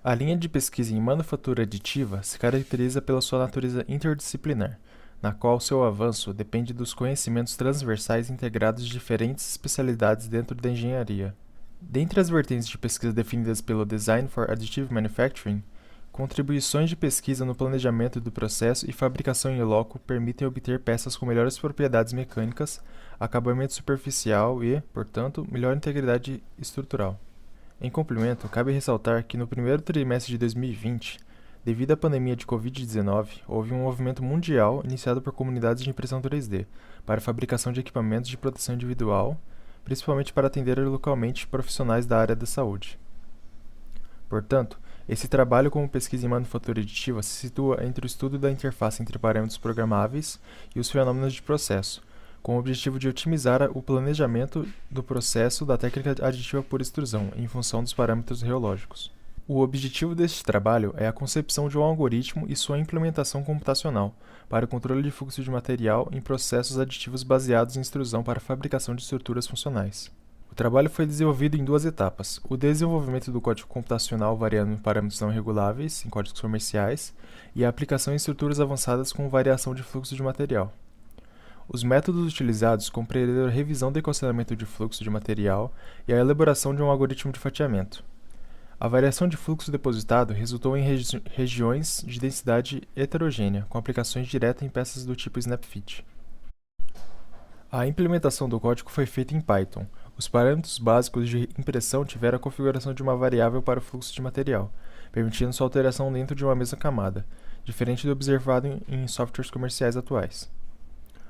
A linha de pesquisa em manufatura aditiva se caracteriza pela sua natureza interdisciplinar, na qual seu avanço depende dos conhecimentos transversais integrados de diferentes especialidades dentro da engenharia. Dentre as vertentes de pesquisa definidas pelo Design for Additive Manufacturing, contribuições de pesquisa no planejamento do processo e fabricação em loco permitem obter peças com melhores propriedades mecânicas, acabamento superficial e, portanto, melhor integridade estrutural. Em complemento, cabe ressaltar que no primeiro trimestre de 2020, devido à pandemia de Covid-19, houve um movimento mundial iniciado por comunidades de impressão 3D para a fabricação de equipamentos de proteção individual, principalmente para atender localmente profissionais da área da saúde. Portanto, esse trabalho como pesquisa em manufatura aditiva se situa entre o estudo da interface entre parâmetros programáveis e os fenômenos de processo, com o objetivo de otimizar o planejamento do processo da técnica aditiva por extrusão em função dos parâmetros reológicos. O objetivo deste trabalho é a concepção de um algoritmo e sua implementação computacional para o controle de fluxo de material em processos aditivos baseados em extrusão para a fabricação de estruturas funcionais. O trabalho foi desenvolvido em duas etapas: o desenvolvimento do código computacional variando em parâmetros não reguláveis, em códigos comerciais, e a aplicação em estruturas avançadas com variação de fluxo de material. Os métodos utilizados compreenderam a revisão do equacionamento de fluxo de material e a elaboração de um algoritmo de fatiamento. A variação de fluxo depositado resultou em regiões de densidade heterogênea, com aplicações diretas em peças do tipo SnapFit. A implementação do código foi feita em Python. Os parâmetros básicos de impressão tiveram a configuração de uma variável para o fluxo de material, permitindo sua alteração dentro de uma mesma camada, diferente do observado em softwares comerciais atuais.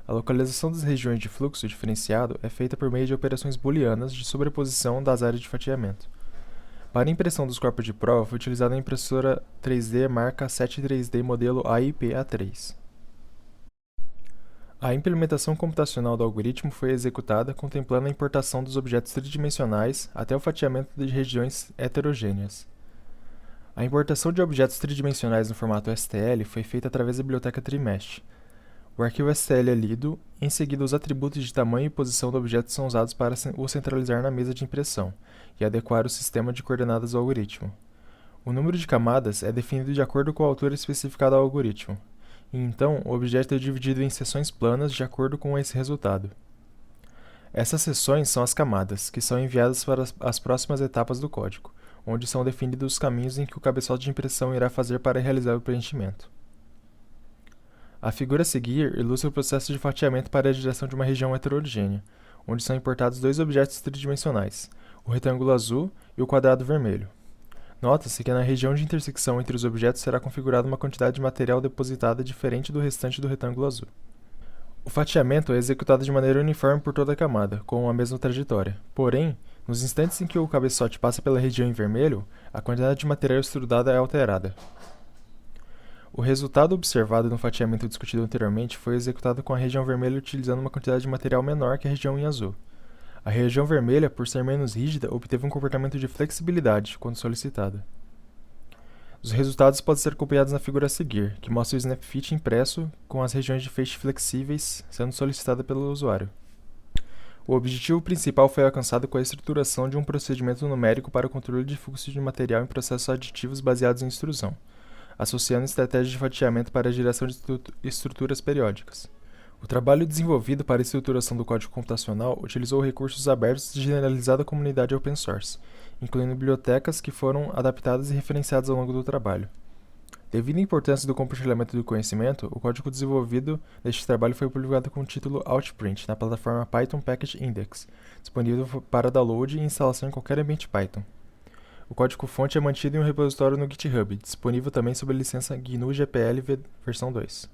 A localização das regiões de fluxo diferenciado é feita por meio de operações booleanas de sobreposição das áreas de fatiamento. Para a impressão dos corpos de prova, foi utilizada a impressora 3D marca 7-3D modelo AIP-A3. A implementação computacional do algoritmo foi executada contemplando a importação dos objetos tridimensionais até o fatiamento de regiões heterogêneas. A importação de objetos tridimensionais no formato STL foi feita através da biblioteca Trimesh. O arquivo STL é lido, em seguida os atributos de tamanho e posição do objeto são usados para o centralizar na mesa de impressão e adequar o sistema de coordenadas ao algoritmo. O número de camadas é definido de acordo com a altura especificada ao algoritmo, e então o objeto é dividido em seções planas de acordo com esse resultado. Essas seções são as camadas, que são enviadas para as próximas etapas do código, onde são definidos os caminhos em que o cabeçote de impressão irá fazer para realizar o preenchimento. A figura a seguir ilustra o processo de fatiamento para a direção de uma região heterogênea, onde são importados dois objetos tridimensionais, o retângulo azul e o quadrado vermelho. Nota-se que na região de intersecção entre os objetos será configurada uma quantidade de material depositada diferente do restante do retângulo azul. O fatiamento é executado de maneira uniforme por toda a camada, com a mesma trajetória. Porém, nos instantes em que o cabeçote passa pela região em vermelho, a quantidade de material extrudada é alterada. O resultado observado no fatiamento discutido anteriormente foi executado com a região vermelha utilizando uma quantidade de material menor que a região em azul. A região vermelha, por ser menos rígida, obteve um comportamento de flexibilidade quando solicitada. Os resultados podem ser copiados na figura a seguir, que mostra o SnapFit impresso com as regiões de feixe flexíveis sendo solicitada pelo usuário. O objetivo principal foi alcançado com a estruturação de um procedimento numérico para o controle de fluxo de material em processos aditivos baseados em extrusão, associando estratégias de fatiamento para a geração de estruturas periódicas. O trabalho desenvolvido para a estruturação do código computacional utilizou recursos abertos de generalizada comunidade open source, incluindo bibliotecas que foram adaptadas e referenciadas ao longo do trabalho. Devido à importância do compartilhamento do conhecimento, o código desenvolvido neste trabalho foi publicado com o título Outprint na plataforma Python Package Index, disponível para download e instalação em qualquer ambiente Python. O código-fonte é mantido em um repositório no GitHub, disponível também sob a licença GNU GPL versão 2.